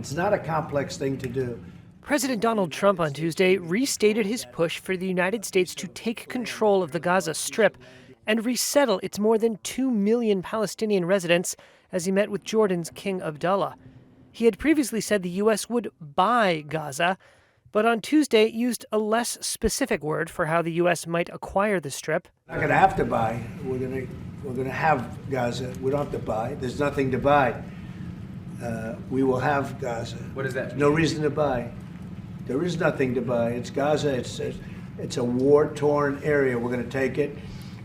It's not a complex thing to do. President Donald Trump on Tuesday restated his push for the United States to take control of the Gaza Strip and resettle its more than 2 million Palestinian residents as he met with Jordan's King Abdullah. He had previously said the U.S. would buy Gaza, but on Tuesday used a less specific word for how the U.S. might acquire the Strip. We're not going to have to buy. We're going to have Gaza. We don't have to buy. There's nothing to buy. We will have Gaza. What does that mean? No reason to buy. There is nothing to buy. It's Gaza. It's a war-torn area. We're going to take it.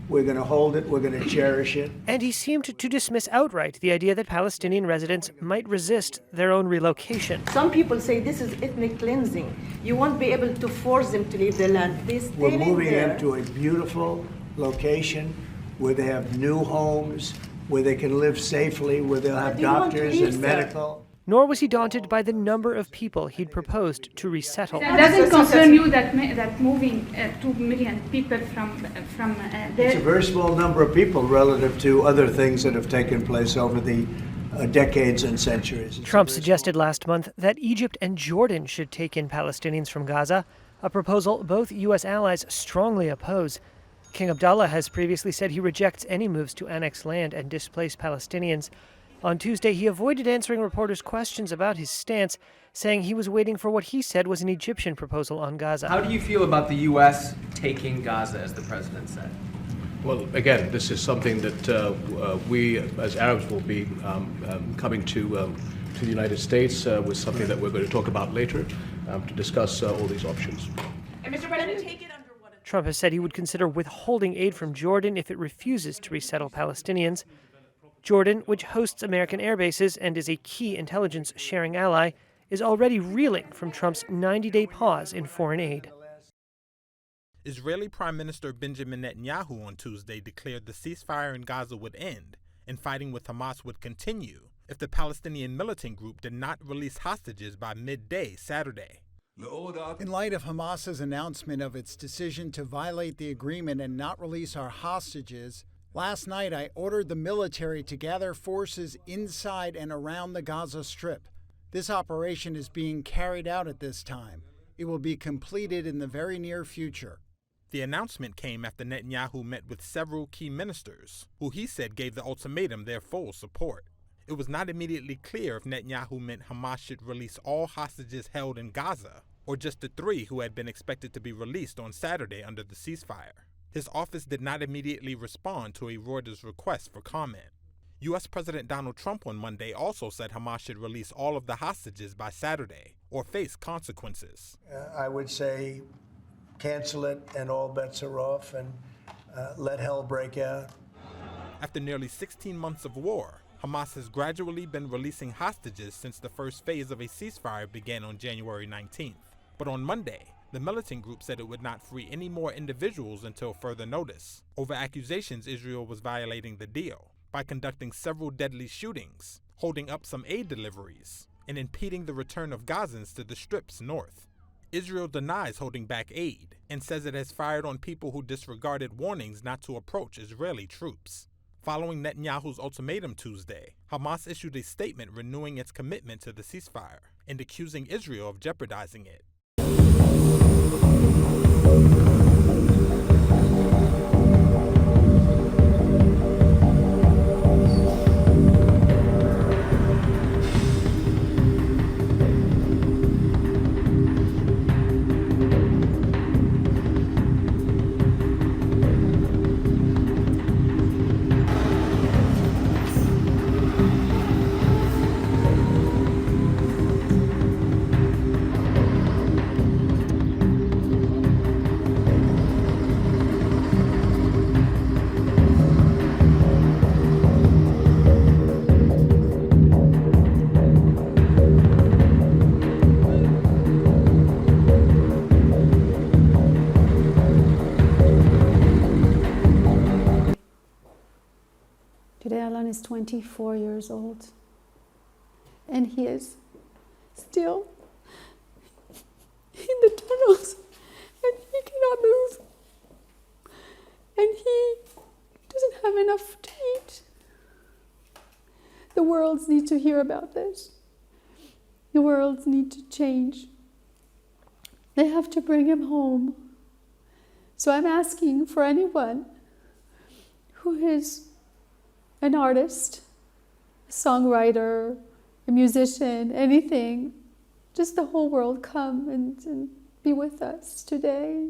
We're going to hold it. We're going to cherish it. And he seemed to dismiss outright the idea that Palestinian residents might resist their own relocation. Some people say this is ethnic cleansing. You won't be able to force them to leave their land. We're moving them to a beautiful location where they have new homes, where they can live safely, where they'll have doctors and medical. Nor was he daunted by the number of people he'd proposed to resettle. That doesn't concern you that moving 2 million people from there? It's a very small number of people relative to other things that have taken place over the decades and centuries. Trump suggested last month that Egypt and Jordan should take in Palestinians from Gaza, a proposal both U.S. allies strongly oppose. King Abdullah has previously said he rejects any moves to annex land and displace Palestinians. On Tuesday, he avoided answering reporters' questions about his stance, saying he was waiting for what he said was an Egyptian proposal on Gaza. How do you feel about the U.S. taking Gaza, as the president said? Well, again, this is something that we, as Arabs, will be coming to the United States with something that we're going to talk about later to discuss all these options. And Mr. President, take it under what? Trump has said he would consider withholding aid from Jordan if it refuses to resettle Palestinians. Jordan, which hosts American air bases and is a key intelligence-sharing ally, is already reeling from Trump's 90-day pause in foreign aid. Israeli Prime Minister Benjamin Netanyahu on Tuesday declared the ceasefire in Gaza would end and fighting with Hamas would continue if the Palestinian militant group did not release hostages by midday Saturday. In light of Hamas's announcement of its decision to violate the agreement and not release our hostages, last night I ordered the military to gather forces inside and around the Gaza Strip. This operation is being carried out at this time. It will be completed in the very near future. The announcement came after Netanyahu met with several key ministers, who he said gave the ultimatum their full support. It was not immediately clear if Netanyahu meant Hamas should release all hostages held in Gaza, or just the 3 who had been expected to be released on Saturday under the ceasefire. His office did not immediately respond to a Reuters request for comment. U.S. President Donald Trump on Monday also said Hamas should release all of the hostages by Saturday, or face consequences. I would say cancel it and all bets are off and let hell break out. After nearly 16 months of war, Hamas has gradually been releasing hostages since the first phase of a ceasefire began on January 19th. But on Monday, the militant group said it would not free any more individuals until further notice, over accusations Israel was violating the deal by conducting several deadly shootings, holding up some aid deliveries, and impeding the return of Gazans to the Strip's north. Israel denies holding back aid and says it has fired on people who disregarded warnings not to approach Israeli troops. Following Netanyahu's ultimatum Tuesday, Hamas issued a statement renewing its commitment to the ceasefire and accusing Israel of jeopardizing it. Today Alan is 24 years old, and he is still in the tunnels, and he cannot move, and he doesn't have enough to eat. The world needs to hear about this. The world needs to change. They have to bring him home. So I'm asking for anyone who is an artist, a songwriter, a musician, anything, just the whole world come and be with us today.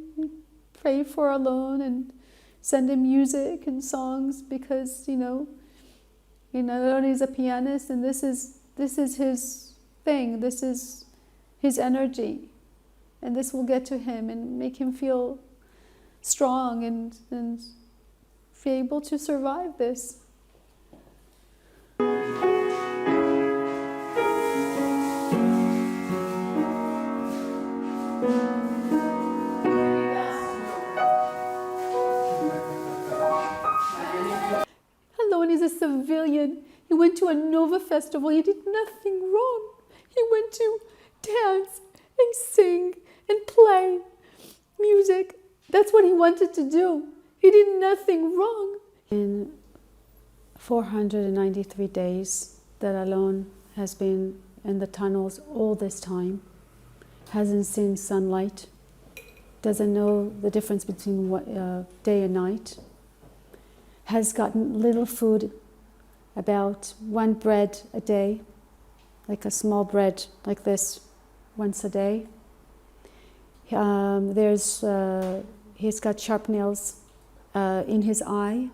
Pray for Alon and send him music and songs because, Alon is a pianist and this is his thing, this is his energy. And this will get to him and make him feel strong and be able to survive this. Alon is a civilian. He went to a Nova festival. He did nothing wrong. He went to dance and sing and play music. That's what he wanted to do. He did nothing wrong. In 493 days that Alon has been in the tunnels all this time, hasn't seen sunlight, doesn't know the difference between day and night, has gotten little food, about one bread a day, like a small bread like this, once a day. He's got sharp nails in his eye,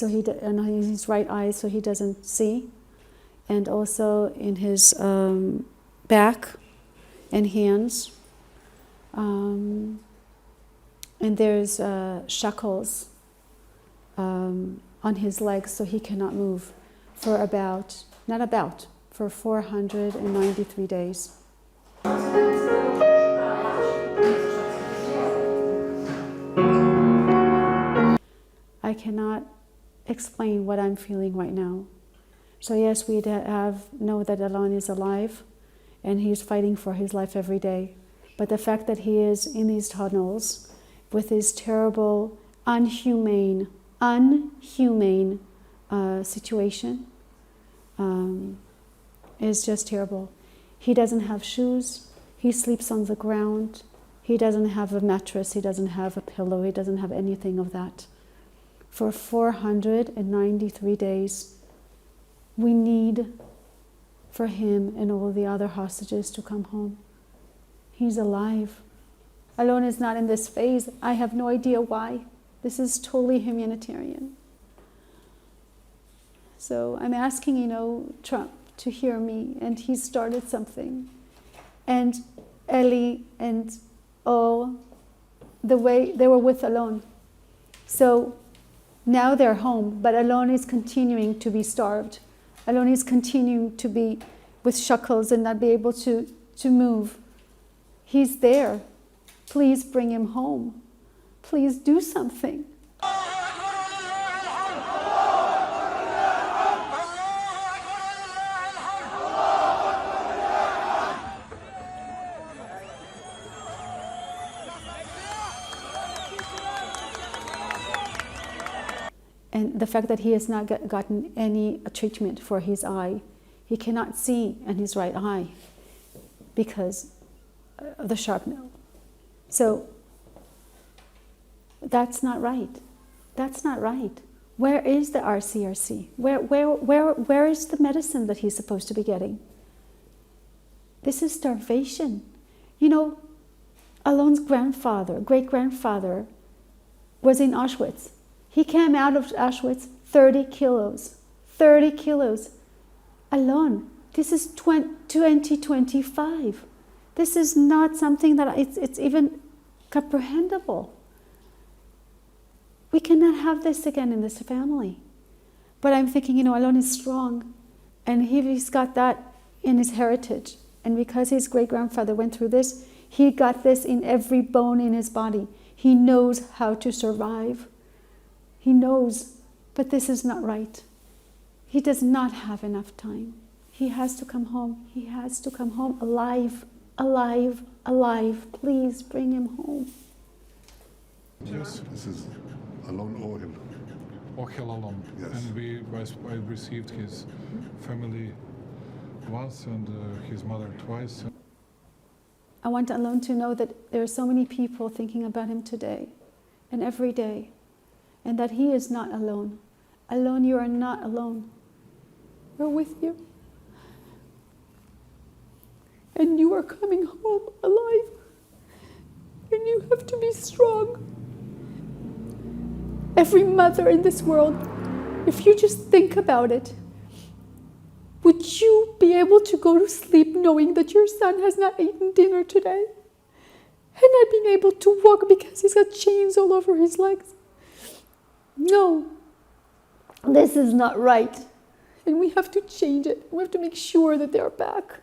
in his right eye, so he doesn't see, and also in his back and hands. And there's shackles on his legs, so he cannot move for for 493 days. I cannot explain what I'm feeling right now. So yes, we know that Alon is alive and he's fighting for his life every day. But the fact that he is in these tunnels with this terrible, unhumane situation is just terrible. He doesn't have shoes. He sleeps on the ground. He doesn't have a mattress. He doesn't have a pillow. He doesn't have anything of that. For 493 days, we need for him and all the other hostages to come home. He's alive. Alon is not in this phase. I have no idea why. This is totally humanitarian. So I'm asking, Trump to hear me, and he started something. And Eli and all, the way they were with Alon. So now they're home, but Alon is continuing to be starved. Alon is continuing to be with shackles and not be able to move. He's there. Please bring him home. Please do something. And the fact that he has not gotten any treatment for his eye, he cannot see in his right eye because of the sharp nail. So that's not right. That's not right. Where is the RCRC? Where is the medicine that he's supposed to be getting? This is starvation. Alon's great-grandfather was in Auschwitz. He came out of Auschwitz 30 kilos. 30 kilos. Alon, this is 2025. This is not something that it's even comprehensible. We cannot have this again in this family. But I'm thinking, Alon is strong, and he's got that in his heritage. And because his great-grandfather went through this, he got this in every bone in his body. He knows how to survive. He knows, but this is not right. He does not have enough time. He has to come home. He has to come home alive, alive, alive. Please bring him home. Yes, this is Alon Ohel. Ohel Alon. Yes. And I received his family once and his mother twice. I want Alon to know that there are so many people thinking about him today and every day, and that he is not alone. Alon, you are not alone. We're with you. And you are coming home alive. And you have to be strong. Every mother in this world, if you just think about it, would you be able to go to sleep knowing that your son has not eaten dinner today? And not being able to walk because he's got chains all over his legs? No. This is not right. And we have to change it. We have to make sure that they're back.